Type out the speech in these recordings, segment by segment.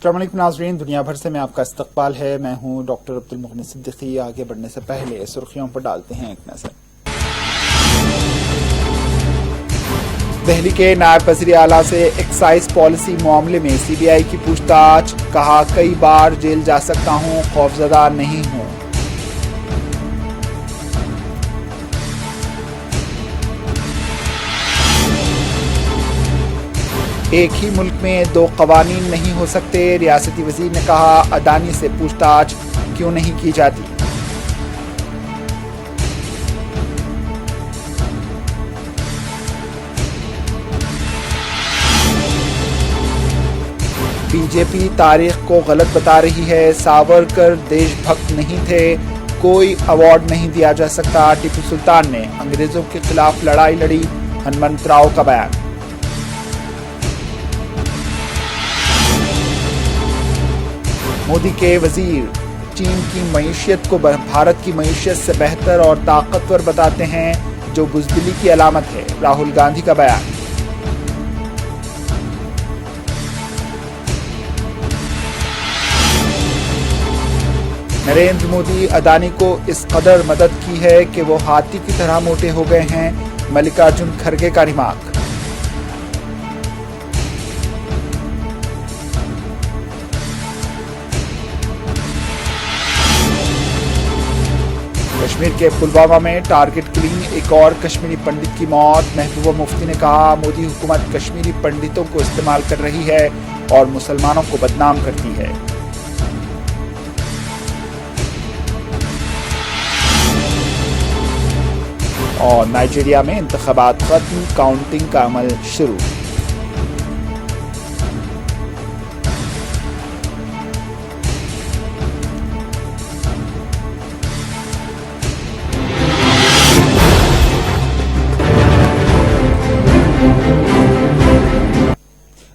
अस्सलाम वालेकुम नाज़रीन, दुनिया भर से मैं आपका इस्तकबाल है। मैं हूं डॉक्टर अब्दुल मुगनी सिद्दीकी। आगे बढ़ने से पहले सुर्खियों पर डालते हैं एक नजर। दिल्ली के नायब वज़ीर आला से एक्साइज पॉलिसी मामले में सीबीआई की पूछताछ। कहा, कई बार जेल जा सकता हूं, खौफजदा नहीं हूं। एक ही मुल्क में दो कवानीन नहीं हो सकते। रियासती वजीर ने कहा, अडानी से पूछताछ क्यों नहीं की जाती। बीजेपी तारीख को गलत बता रही है। सावरकर देशभक्त नहीं थे, कोई अवार्ड नहीं दिया जा सकता। टीपू सुल्तान ने अंग्रेजों के खिलाफ लड़ाई लड़ी। हनुमंतराव का बयान। मोदी के वजीर चीन की मईशत को भारत की मईशत से बेहतर और ताकतवर बताते हैं, जो बुज़दिली की अलामत है। राहुल गांधी का बयान। नरेंद्र मोदी अडानी को इस कदर मदद की है कि वो हाथी की तरह मोटे हो गए हैं। मल्लिकार्जुन खड़गे का रिमार्क। कश्मीर के पुलवामा में टारगेट किलिंग, एक और कश्मीरी पंडित की मौत। महबूबा मुफ्ती ने कहा, मोदी हुकूमत कश्मीरी पंडितों को इस्तेमाल कर रही है और मुसलमानों को बदनाम करती है। और नाइजीरिया में इंतखाबात खत्म, काउंटिंग का अमल शुरू।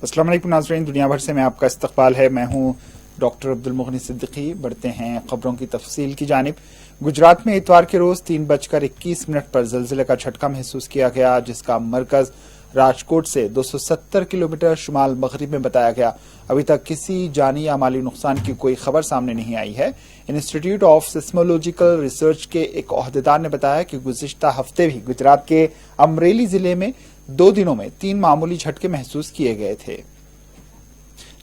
अस्सलाम वालेकुम नाज़रीन, दुनिया भर से मैं आपका इस्तकबाल है। मैं हूं डॉक्टर अब्दुल मुगनी सिद्दीकी। बढ़ते हैं खबरों की तफसील की जानिब। गुजरात में इतवार के रोज 3:21 पर ज़लज़ले का झटका महसूस किया गया, जिसका मरकज राजकोट से 270 किलोमीटर शुमाल मगरिब में बताया गया। अभी तक किसी जानी या माली नुकसान की कोई खबर सामने नहीं आई है। इंस्टीट्यूट ऑफ सिस्मोलॉजिकल रिसर्च के एक ओहदेदार ने बताया कि गुज़िश्ता हफ्ते भी गुजरात के अमरेली जिले में 2 दिनों में 3 मामूली झटके महसूस किए गए थे।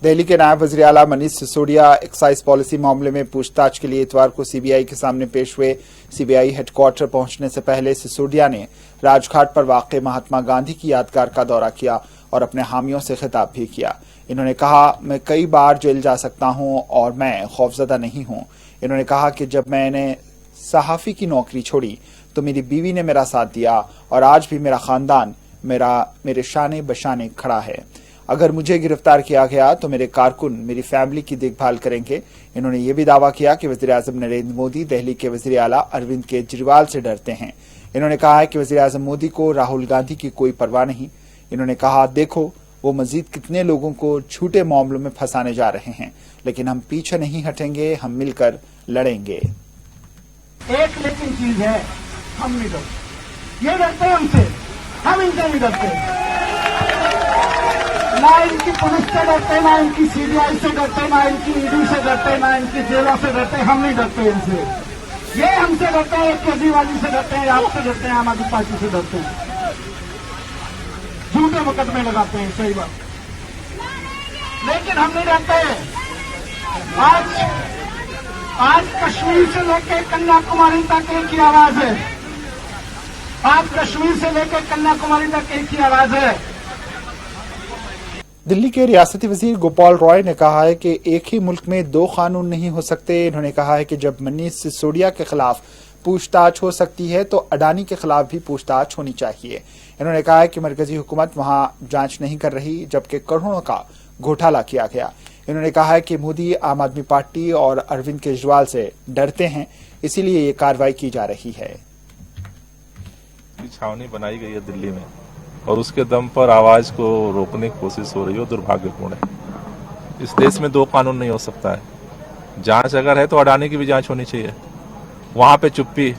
दिल्ली के नायब वज़ीर आला मनीष सिसोदिया एक्साइज पॉलिसी मामले में पूछताछ के लिए इतवार को सीबीआई के सामने पेश हुए। सीबीआई हेडक्वार्टर पहुंचने से पहले सिसोदिया ने राजघाट पर वाक़े महात्मा गांधी की यादगार का दौरा किया और अपने हामियों से खिताब भी किया। इन्होंने कहा, मैं कई बार जेल जा सकता हूं और मैं खौफजदा नहीं हूं। इन्होंने कहा कि जब मैंने सहाफ़ी की नौकरी छोड़ी तो मेरी बीवी ने मेरा साथ दिया और आज भी मेरा खानदान मेरे शाने बशाने खड़ा है। अगर मुझे गिरफ्तार किया गया तो मेरे कारकुन मेरी फैमिली की देखभाल करेंगे। इन्होंने ये भी दावा किया कि वज़ीर आज़म नरेंद्र मोदी दिल्ली के वज़ीर आला अरविंद केजरीवाल से डरते हैं। इन्होंने कहा है कि वज़ीर आज़म मोदी को राहुल गांधी की कोई परवाह नहीं। इन्होंने कहा, देखो वो मजीद कितने लोगों को झूठे मामलों में फंसाने जा रहे हैं, लेकिन हम पीछे नहीं हटेंगे, हम मिलकर लड़ेंगे। एक लेकिन चीज है, हम नहीं डरते। ये डरते हैं हमसे, हम इनसे नहीं डरते। ना इनकी पुलिस से डरते, ना इनकी सीबीआई से डरते, ना इनकी ईडी से डरते, ना इनकी जेलों से डरते। हम नहीं डरते इनसे। ये हमसे डरते हैं, केजरीवाल से डरते हैं, आपसे डरते हैं, आम आदमी पार्टी से डरते हैं। झूठे मुकदमे लगाते हैं, सही बात, लेकिन हम नहीं डरते। आज कश्मीर से लेकर कन्याकुमारी तक एक ही आवाज है। आज कश्मीर से लेकर कन्याकुमारी तक एक ही आवाज है। दिल्ली के रियासती वजीर गोपाल रॉय ने कहा है कि एक ही मुल्क में 2 कानून नहीं हो सकते। इन्होंने कहा है कि जब मनीष सिसोदिया के खिलाफ पूछताछ हो सकती है तो अडानी के खिलाफ भी पूछताछ होनी चाहिए। इन्होंने कहा है कि मरकजी हुकूमत वहां जांच नहीं कर रही, जबकि करोड़ों का घोटाला किया गया। इन्होंने कहा है कि मोदी आम आदमी पार्टी और अरविंद केजरीवाल से डरते हैं, इसीलिए ये कार्रवाई की जा रही है। छावनी बनाई गई है दिल्ली में और उसके दम पर आवाज को रोकने की कोशिश हो रही है, दुर्भाग्यपूर्ण है। इस देश में 2 कानून नहीं हो सकता है। जांच अगर है तो अडानी की भी जांच होनी चाहिए। वहां पे चुप्पी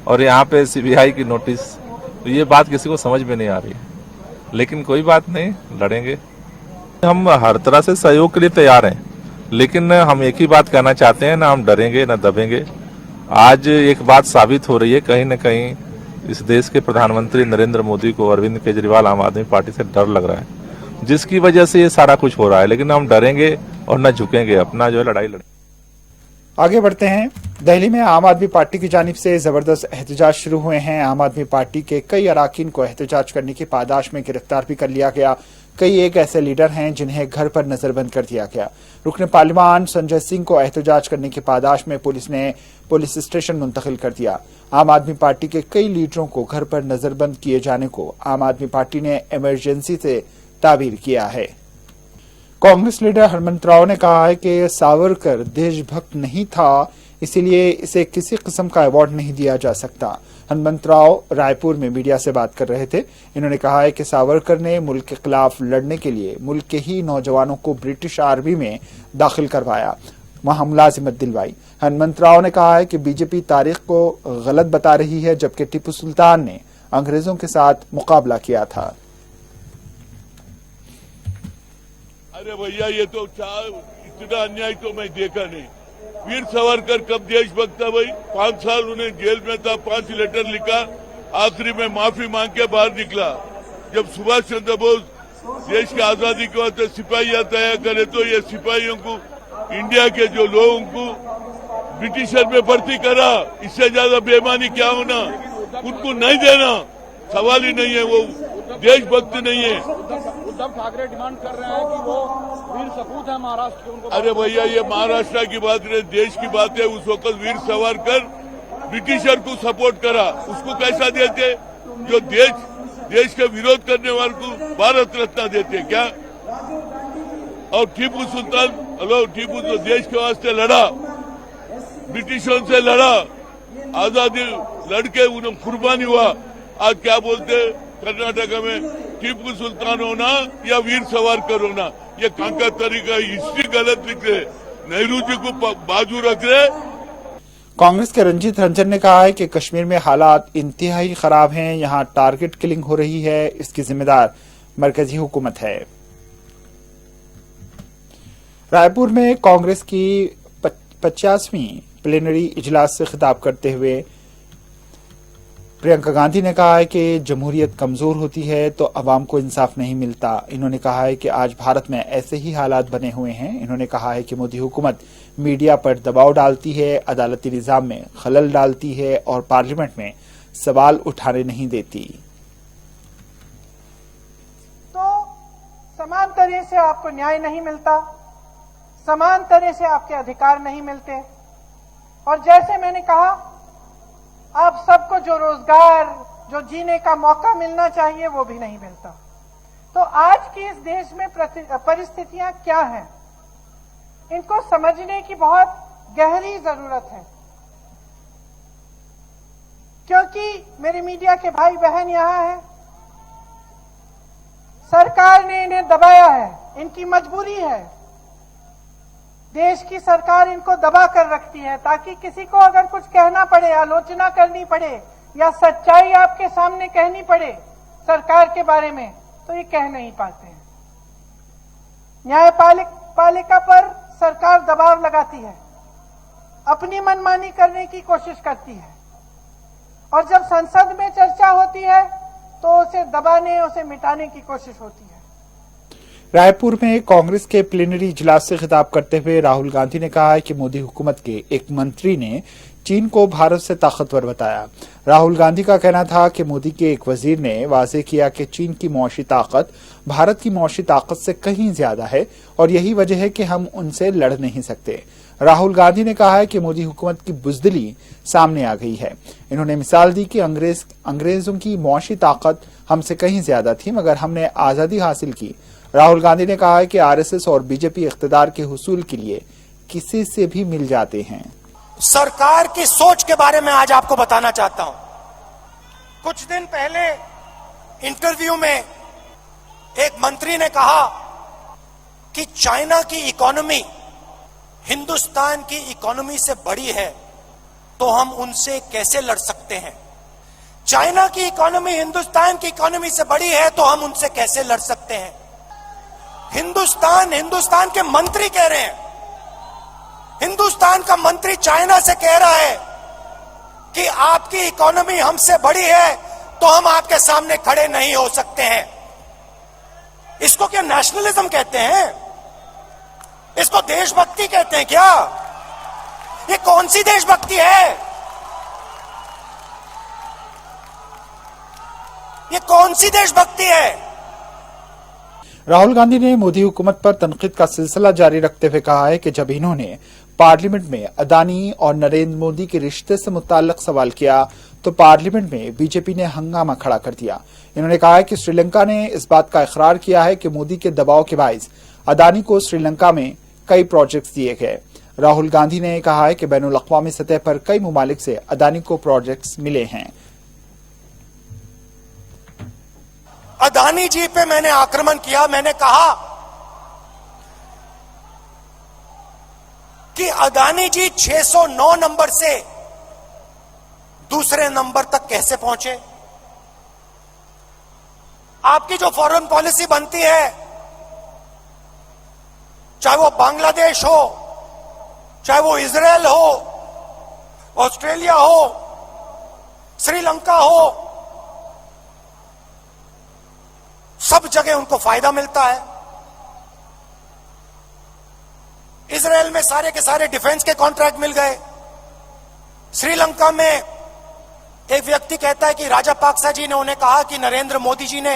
और यहाँ पे सीबीआई की नोटिस, तो ये बात किसी को समझ में नहीं आ रही है। लेकिन कोई बात नहीं, लड़ेंगे। हम हर तरह से सहयोग के लिए तैयार हैं। लेकिन हम एक ही बात कहना चाहते हैं, ना हम डरेंगे ना दबेंगे। आज एक बात साबित हो रही है, कहीं न कहीं इस देश के प्रधानमंत्री नरेंद्र मोदी को अरविंद केजरीवाल आम आदमी पार्टी से डर लग रहा है, जिसकी वजह से ये सारा कुछ हो रहा है। लेकिन हम डरेंगे और न झुकेंगे, अपना जो है लड़ाई लड़ेंगे। आगे बढ़ते हैं। दिल्ली में आम आदमी पार्टी की जानिब से जबरदस्त एहतजाज शुरू हुए हैं। आम आदमी पार्टी के कई अराकीन को एहतजाज करने की पादाश में गिरफ्तार भी कर लिया गया। कई एक ऐसे लीडर हैं जिन्हें घर पर नजरबंद कर दिया गया। रुकन पार्लियामान संजय सिंह को एहतजाज करने की पादाश में पुलिस ने पुलिस स्टेशन मुंतकिल कर दिया। आम आदमी पार्टी के कई लीडरों को घर पर नजरबंद किए जाने को आम आदमी पार्टी ने इमरजेंसी से ताबीर किया है। कांग्रेस लीडर हरमंत राव ने कहा है कि सावरकर देशभक्त नहीं था, इसीलिए इसे किसी किस्म का अवार्ड नहीं दिया जा सकता। हरमंत राव रायपुर में मीडिया से बात कर रहे थे। इन्होंने कहा है कि सावरकर ने मुल्क के खिलाफ लड़ने के लिए मुल्क के ही नौजवानों को ब्रिटिश आर्मी में दाखिल करवाया, वहां मुलाजिमत दिलवाई। हरमंत राव ने कहा है कि बीजेपी तारीख को गलत बता रही है, जबकि टीपू सुल्तान ने अंग्रेजों के साथ मुकाबला किया था। अरे भैया, ये तो इतना अन्याय तो मैं देखा नहीं। वीर सावरकर कब देशभक्त था भाई? 5 साल उन्हें जेल में था, 5 लेटर लिखा, आखिरी में माफी मांग के बाहर निकला। जब सुभाष चंद्र बोस देश की आजादी के बाद सिपाहियां तैयार करे, तो ये सिपाहियों को, इंडिया के जो लोगों को ब्रिटिशर में भर्ती करा, इससे ज्यादा बेईमानी क्या होना? उनको नहीं देना सवाल ही नहीं है, वो देशभक्त नहीं है। उद्धव ठाकरे डिमांड कर रहे हैं कि वो वीर सपूत है महाराष्ट्र के, उनको। अरे भैया, ये महाराष्ट्र की बात नहीं, देश की बात है। उस वक्त वीर सावरकर ब्रिटिशर को सपोर्ट करा, उसको कैसा देते? जो देश के विरोध करने वाले को भारत रत्न देते क्या? और टीपू सुल्तान, टीपू तो देश के वास्ते लड़ा, ब्रिटिशों से लड़ा, आजादी लड़के उन्हें कुर्बानी हुआ। आज क्या बोलते कर्नाटक में? टीपू सुल्तान होना या वीर सावरकर होना, ये कहाँ का तरीका? हिस्ट्री गलत लिख रहे, नेहरू जी को बाजू रख रहे। कांग्रेस के रंजीत रंजन ने कहा है कि कश्मीर में हालात इंतहाई खराब हैं, यहां टारगेट किलिंग हो रही है, इसकी जिम्मेदार मरकजी हुकूमत है। रायपुर में कांग्रेस की 50वीं प्लेनरी इजलास से खिताब करते हुए प्रियंका गांधी ने कहा है कि जमहूरियत कमजोर होती है तो अवाम को इंसाफ नहीं मिलता। इन्होंने कहा है कि आज भारत में ऐसे ही हालात बने हुए हैं। इन्होंने कहा है कि मोदी हुकूमत मीडिया पर दबाव डालती है, अदालती निजाम में खलल डालती है और पार्लियामेंट में सवाल उठाने नहीं देती। तो समान तरह से आपको न्याय नहीं मिलता, समान तरह से आपके अधिकार नहीं मिलते, और जैसे मैंने कहा, आप सबको जो रोजगार, जो जीने का मौका मिलना चाहिए, वो भी नहीं मिलता। तो आज की इस देश में परिस्थितियां क्या हैं, इनको समझने की बहुत गहरी जरूरत है। क्योंकि मेरे मीडिया के भाई बहन यहां हैं, सरकार ने इन्हें दबाया है, इनकी मजबूरी है। देश की सरकार इनको दबा कर रखती है ताकि किसी को अगर कुछ कहना पड़े, आलोचना करनी पड़े या सच्चाई आपके सामने कहनी पड़े सरकार के बारे में, तो ये कह नहीं पाते हैं। न्यायपालिका पर सरकार दबाव लगाती है, अपनी मनमानी करने की कोशिश करती है, और जब संसद में चर्चा होती है तो उसे दबाने, उसे मिटाने की कोशिश होती है। रायपुर में कांग्रेस के प्लेनरी इजलास से खिताब करते हुए राहुल गांधी ने कहा है कि मोदी हुकूमत के एक मंत्री ने चीन को भारत से ताकतवर बताया। राहुल गांधी का कहना था कि मोदी के एक वजीर ने वाजे किया कि चीन की मौशी ताकत भारत की मौशी ताकत से कहीं ज्यादा है और यही वजह है कि हम उनसे लड़ नहीं सकते। राहुल गांधी ने कहा है कि मोदी हुकूमत की बुजदिली सामने आ गई है। इन्होंने मिसाल दी कि अंग्रेजों की मौशी ताकत हमसे कहीं ज्यादा थी, मगर हमने आजादी हासिल की। राहुल गांधी ने कहा है कि आरएसएस और बीजेपी इख्तिदार के हुसूल के लिए किसी से भी मिल जाते हैं। सरकार की सोच के बारे में आज आपको बताना चाहता हूं। कुछ दिन पहले इंटरव्यू में एक मंत्री ने कहा कि चाइना की इकोनॉमी हिंदुस्तान की इकोनॉमी से बड़ी है, तो हम उनसे कैसे लड़ सकते हैं। चाइना की इकोनॉमी हिंदुस्तान की इकोनॉमी से बड़ी है तो हम उनसे कैसे लड़ सकते हैं। हिंदुस्तान के मंत्री कह रहे हैं हिंदुस्तान का मंत्री चाइना से कह रहा है कि आपकी इकोनॉमी हमसे बड़ी है तो हम आपके सामने खड़े नहीं हो सकते हैं। इसको क्या नेशनलिज्म कहते हैं? इसको देशभक्ति कहते हैं क्या? ये कौन सी देशभक्ति है? ये कौन सी देशभक्ति है? राहुल गांधी ने मोदी हुकूमत पर तनकीद का सिलसिला जारी रखते हुए कहा है कि जब इन्होंने पार्लियामेंट में अदानी और नरेंद्र मोदी के रिश्ते से मुताल्लिक सवाल किया तो पार्लियामेंट में बीजेपी ने हंगामा खड़ा कर दिया। इन्होंने कहा है कि श्रीलंका ने इस बात का इकरार किया है कि मोदी के दबाव के बाइस अदानी को श्रीलंका में कई प्रोजेक्ट्स दिए गए। राहुल गांधी ने कहा है कि बैनुल अक़वामी सतह पर कई मुमालिक से अदानी को प्रोजेक्ट्स मिले हैं। अदानी जी पे मैंने आक्रमण किया। मैंने कहा कि अदानी जी 609 नंबर से दूसरे नंबर तक कैसे पहुंचे? आपकी जो फॉरेन पॉलिसी बनती है, चाहे वो बांग्लादेश हो, चाहे वो इजराइल हो, ऑस्ट्रेलिया हो, श्रीलंका हो, सब जगह उनको फायदा मिलता है। इजराइल में सारे के सारे डिफेंस के कॉन्ट्रैक्ट मिल गए। श्रीलंका में एक व्यक्ति कहता है कि राजापाक्सा जी ने उन्हें कहा कि नरेंद्र मोदी जी ने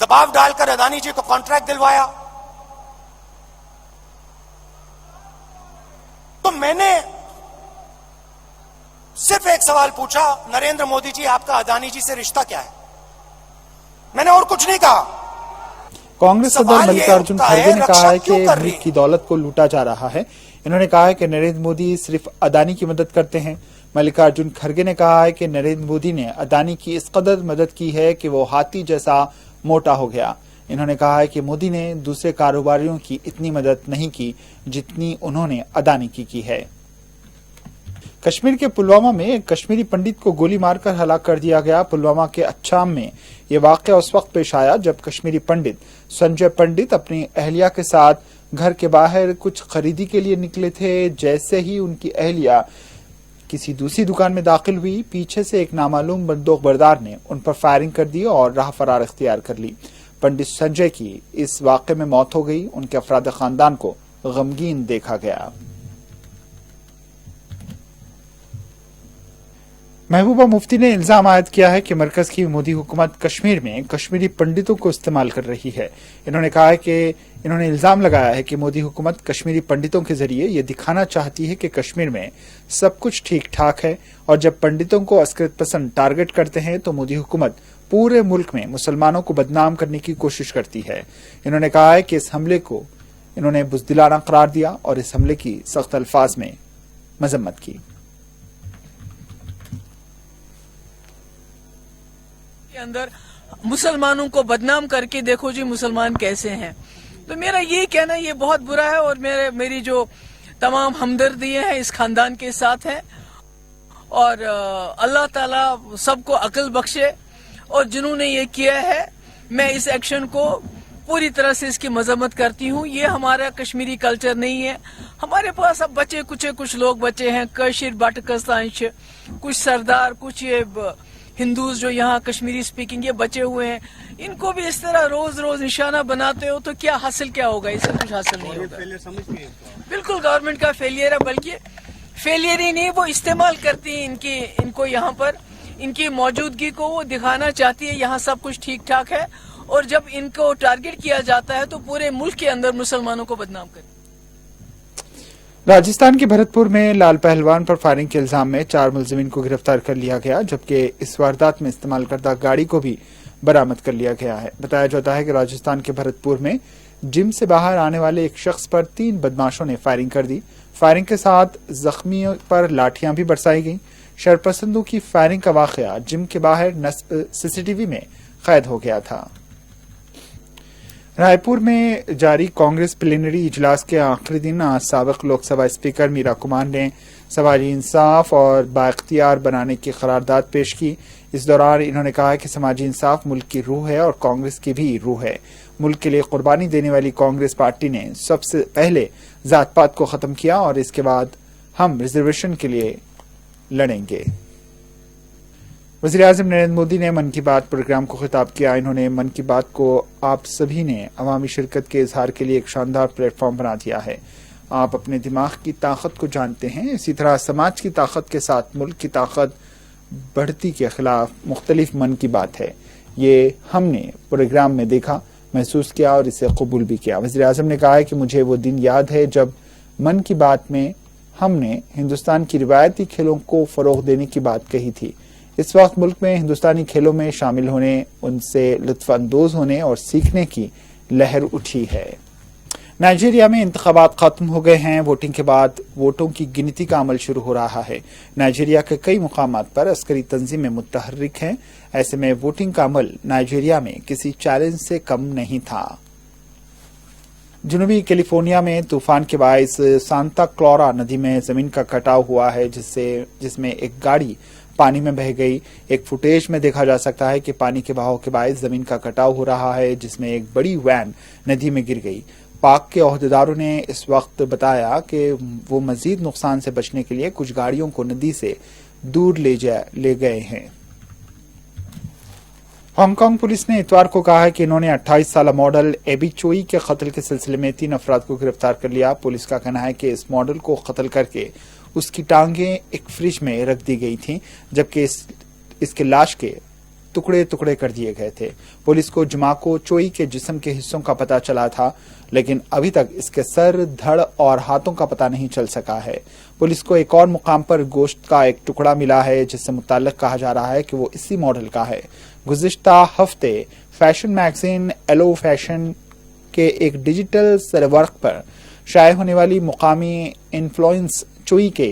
दबाव डालकर अदानी जी को कॉन्ट्रैक्ट दिलवाया। तो मैंने सिर्फ एक सवाल पूछा, नरेंद्र मोदी जी आपका अदानी जी से रिश्ता क्या है? मैंने और कुछ नहीं कहा। कांग्रेस सदर मल्लिकार्जुन खड़गे ने कहा है कि मुल्क की दौलत को लूटा जा रहा है। इन्होंने कहा है कि नरेंद्र मोदी सिर्फ अदानी की मदद करते हैं। मल्लिकार्जुन खड़गे ने कहा है कि नरेंद्र मोदी ने अदानी की इस कदर मदद की है कि वो हाथी जैसा मोटा हो गया। इन्होंने कहा है कि मोदी ने दूसरे कारोबारियों की इतनी मदद नहीं की जितनी उन्होंने अदानी की है। कश्मीर के पुलवामा में एक कश्मीरी पंडित को गोली मारकर हलाक कर दिया गया। पुलवामा के अच्छाम में यह वाकया उस वक्त पेश आया जब कश्मीरी पंडित संजय पंडित अपनी अहलिया के साथ घर के बाहर कुछ खरीदी के लिए निकले थे। जैसे ही उनकी अहलिया किसी दूसरी दुकान में दाखिल हुई, पीछे से एक नामालूम बंदूक बरदार ने उन पर फायरिंग कर दी और राह फरार इख्तियार कर ली। पंडित संजय की इस वाकये में मौत हो गई। उनके अफराद खानदान को गमगीन देखा गया। महबूबा मुफ्ती ने इल्जाम आयद किया है कि मरकज की मोदी हुकूमत कश्मीर में कश्मीरी पंडितों को इस्तेमाल कर रही है। इन्होंने कहा है कि इन्होंने इल्जाम लगाया है कि मोदी हुकूमत कश्मीरी पंडितों के जरिए ये दिखाना चाहती है कि कश्मीर में सब कुछ ठीक ठाक है और जब पंडितों को अस्कृत पसंद टारगेट करते हैं तो मोदी हुकूमत पूरे मुल्क में मुसलमानों को बदनाम करने की कोशिश करती है। इन्होंने कहा है कि इस हमले को इन्होंने बुज़दिलाना करार दिया और इस हमले की सख्त अल्फाज में मजम्मत की। के अंदर मुसलमानों को बदनाम करके देखो जी मुसलमान कैसे हैं। तो मेरा ये कहना ये बहुत बुरा है और मेरी जो तमाम हमदर्दियां हैं इस खानदान के साथ है और अल्लाह ताला सबको अक्ल बख्शे और जिन्होंने ये किया है मैं इस एक्शन को पूरी तरह से इसकी मजम्मत करती हूँ। ये हमारा कश्मीरी कल्चर नहीं है। हमारे पास अब बचे कुछ लोग बचे हैं, कशीर बाटकस्तांश, कुछ सरदार, कुछ ये हिंदूज जो यहाँ कश्मीरी स्पीकिंग ये बचे हुए हैं। इनको भी इस तरह रोज रोज निशाना बनाते हो तो क्या हासिल क्या होगा? इससे कुछ हासिल नहीं होगा। बिल्कुल गवर्नमेंट का फेलियर है, बल्कि फेलियर ही नहीं, वो इस्तेमाल करती है इनको यहाँ पर इनकी मौजूदगी को वो दिखाना चाहती है यहाँ सब कुछ ठीक ठाक है और जब इनको टारगेट किया जाता है तो पूरे मुल्क के अंदर मुसलमानों को बदनाम करती है। राजस्थान के भरतपुर में लाल पहलवान पर फायरिंग के इल्जाम में 4 मुलजिमीन को गिरफ्तार कर लिया गया, जबकि इस वारदात में इस्तेमाल करदा गाड़ी को भी बरामद कर लिया गया है। बताया जाता है कि राजस्थान के भरतपुर में जिम से बाहर आने वाले एक शख्स पर 3 बदमाशों ने फायरिंग कर दी। फायरिंग के साथ जख्मियों पर लाठियां भी बरसाई गईं। शरपसंदों की फायरिंग का वाकया जिम के बाहर सीसीटीवी में कैद हो गया था। रायपुर में जारी कांग्रेस प्लेनरी इजलास के आखिरी दिन आज साबिक लोकसभा स्पीकर मीरा कुमार ने समाजी इंसाफ और बाइख्तियार बनाने की करारदाद पेश की। इस दौरान इन्होंने कहा कि समाजी इंसाफ मुल्क की रूह है और कांग्रेस की भी रूह है। मुल्क के लिए कुर्बानी देने वाली कांग्रेस पार्टी ने सबसे पहले जात पात को खत्म किया और इसके बाद हम रिजर्वेशन के लिए लड़ेंगे। वज़ीर-ए-आज़म नरेंद्र मोदी ने मन की बात प्रोग्राम को खिताब किया। इन्होंने मन की बात को आप सभी ने अवामी शिरकत के इजहार के लिए एक शानदार प्लेटफॉर्म बना दिया है। आप अपने दिमाग की ताकत को जानते हैं, इसी तरह समाज की ताकत के साथ मुल्क की ताकत बढ़ती के खिलाफ मुख्तलिफ मन की बात है। ये हमने प्रोग्राम में देखा, महसूस किया और इसे कबूल भी किया। वज़ीर-ए-आज़म ने कहा है कि मुझे वो दिन याद है जब मन की बात में हमने हिंदुस्तान की रिवायती खेलों को फरोग देने की बात कही थी। इस वक्त मुल्क में हिंदुस्तानी खेलों में शामिल होने, उनसे लुत्फ अंदोज होने और सीखने की लहर उठी है। नाइजीरिया में इंतखाबात खत्म हो गए हैं। वोटिंग के बाद वोटों की गिनती का अमल शुरू हो रहा है। नाइजीरिया के कई मुकामात पर अस्करी तंजीमें मुतहर्रिक हैं। ऐसे में वोटिंग का अमल नाइजीरिया में किसी चैलेंज से कम नहीं था। जनूबी कैलिफोर्निया में तूफान के बायस सांता क्लौरा नदी में जमीन का कटाव हुआ है, जिसमें एक गाड़ी पानी में बह गई। एक फुटेज में देखा जा सकता है कि पानी के बहाव के बायस जमीन का कटाव हो रहा है, जिसमें एक बड़ी वैन नदी में गिर गई। पाक के ओहदेदारों ने इस वक्त बताया कि वो मजीद नुकसान से बचने के लिए कुछ गाड़ियों को नदी से दूर ले गए हैं। हांगकांग पुलिस ने इतवार को कहा है कि इन्होंने 28 साल मॉडल एबी चोई के कत्ल के सिलसिले में 3 अफराद को गिरफ्तार कर लिया। पुलिस का कहना है कि इस मॉडल को कत्ल करके उसकी टांगें एक फ्रिज में रख दी गई थीं, जबकि इसके लाश के टुकड़े टुकड़े कर दिए गए थे। पुलिस को जुमाको चोई के जिस्म के हिस्सों का पता चला था, लेकिन अभी तक इसके सर, धड़ और हाथों का पता नहीं चल सका है। पुलिस को एक और मुकाम पर गोश्त का एक टुकड़ा मिला है, जिससे मुताल्लिक कहा जा रहा है कि वो इसी मॉडल का है। गुज़िश्ता हफ्ते फैशन मैगजीन एलो फैशन के एक डिजिटल सरवर्क पर शाये होने वाली मुकामी इन्फ्लुएंस चोई के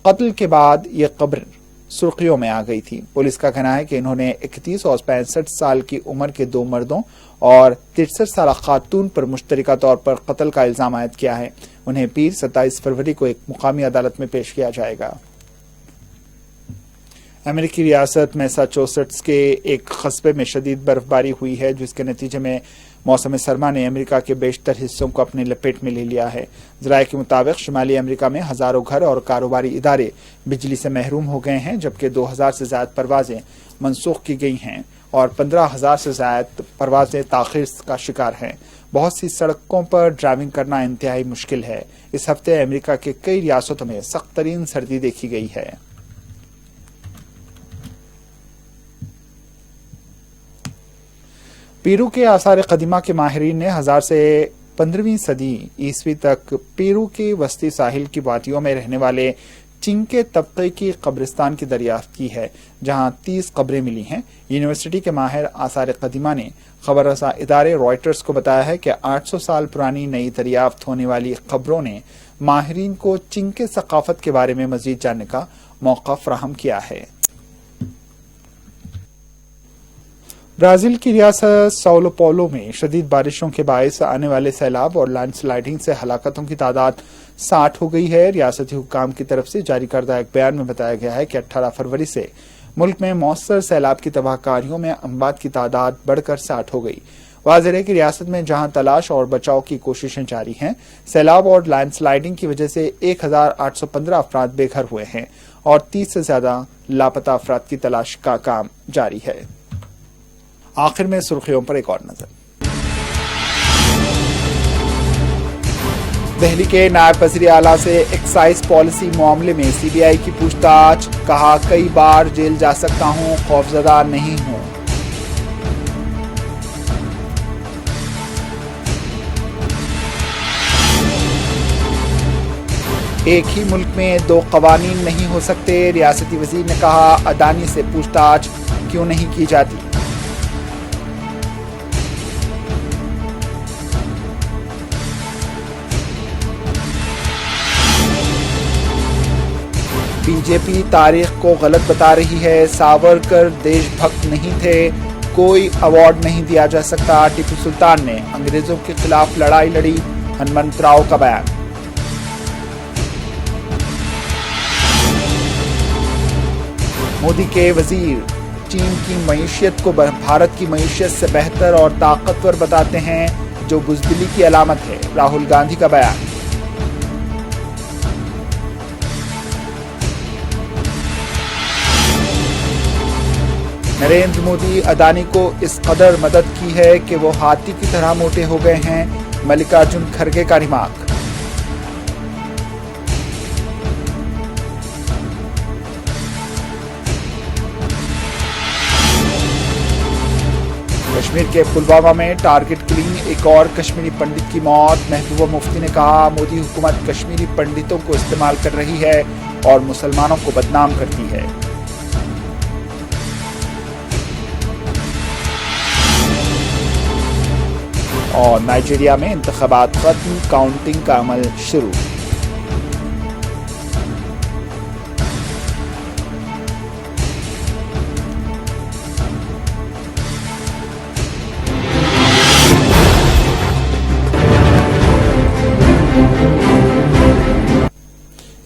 कत्ल के बाद ये कब्र सुर्खियों में आ गई थी। पुलिस का कहना है कि इन्होंने 31 और 65 साल की उम्र के 2 मर्दों और 63 साल खातून पर मुश्तरका तौर पर कत्ल का इल्जाम आयद किया है। उन्हें पीर 27 फरवरी को एक मुकामी अदालत में पेश किया जाएगा। अमेरिकी रियासत मैसाचुसेट्स के एक कस्बे में शदीद बर्फबारी हुई है, जिसके नतीजे में मौसम सरमा ने अमेरिका के बेशतर हिस्सों को अपने लपेट में ले लिया है। ज़राए के मुताबिक शुमाली अमेरिका में हजारों घर और कारोबारी इदारे बिजली से महरूम हो गए हैं, जबकि 2000 से ज्यादा परवाजें मनसूख की गई हैं और 15,000 से ज्यादा परवाजें ताखीर का शिकार हैं। बहुत सी सड़कों पर ड्राइविंग करना इंतहाई मुश्किल है। इस हफ्ते अमेरिका के कई रियासतों में सख्त तरीन सर्दी देखी गई है। पेरू के आसार कदीमा के माहिरीन ने 1000 से 15वीं सदी ईस्वी तक पेरू के वस्ती साहिल की वादियों में रहने वाले चिंके तबके की कब्रिस्तान की दरियाफ्त की है, जहां 30 कब्रें मिली हैं। यूनिवर्सिटी के माहिर आसार कदीमा ने खबर रसा इदारे रॉयटर्स को बताया है कि 800 साल पुरानी नई दरियाफ्त होने वाली खबरों ने माहिरीन को चिंके सकाफत के बारे में मजीद जानने का मौका फराहम किया है। ब्राजील की रियासत साओ पौलो में शदीद बारिशों के बायस आने वाले सैलाब और लैंडस्लाइडिंग से हलाकतों की तादाद 60 हो गई है। रियासती हुक्काम की तरफ से जारी करदा एक बयान में बताया गया है कि 18 फरवरी से मुल्क में मौसर सैलाब की तबाहकारियों में अमवात की तादाद बढ़कर 60 हो गई। वाज़ेह है कि रियासत में जहां तलाश और बचाव की कोशिशें जारी हैं, सैलाब और लैंडस्लाइडिंग की वजह से 1815 अफराद बेघर हुए हैं और 30 से ज्यादा लापता अफराद की तलाश का काम जारी है। आखिर में सुर्खियों पर एक और नजर। दिल्ली के नायब वज़ीर आला से एक्साइज पॉलिसी मामले में सीबीआई की पूछताछ, कहा कई बार जेल जा सकता हूं, खौफजदा नहीं हूं। एक ही मुल्क में 2 कवानीन नहीं हो सकते, रियासती वजीर ने कहा। अडानी से पूछताछ क्यों नहीं की जाती। बीजेपी तारीख को गलत बता रही है। सावरकर देशभक्त नहीं थे, कोई अवार्ड नहीं दिया जा सकता। टीपू सुल्तान ने अंग्रेजों के खिलाफ लड़ाई लड़ी, हनुमंतराव का बयान। मोदी के वजीर चीन की मईशत को भारत की मईशत से बेहतर और ताकतवर बताते हैं, जो बुज़दिली की अलामत है। राहुल गांधी का बयान। नरेंद्र मोदी अदानी को इस कदर मदद की है कि वो हाथी की तरह मोटे हो गए हैं। मल्लिकार्जुन खड़गे का रिमार्क। कश्मीर के पुलवामा में टारगेट किलिंग, एक और कश्मीरी पंडित की मौत। महबूबा मुफ्ती ने कहा, मोदी हुकूमत कश्मीरी पंडितों को इस्तेमाल कर रही है और मुसलमानों को बदनाम करती है। और नाइजीरिया में इंतखाबात खत्म, काउंटिंग का अमल शुरू।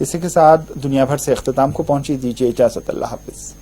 इसी के साथ दुनिया भर से इख्तिताम को पहुंची। दीजिए इजाजत। अल्लाह हाफिज।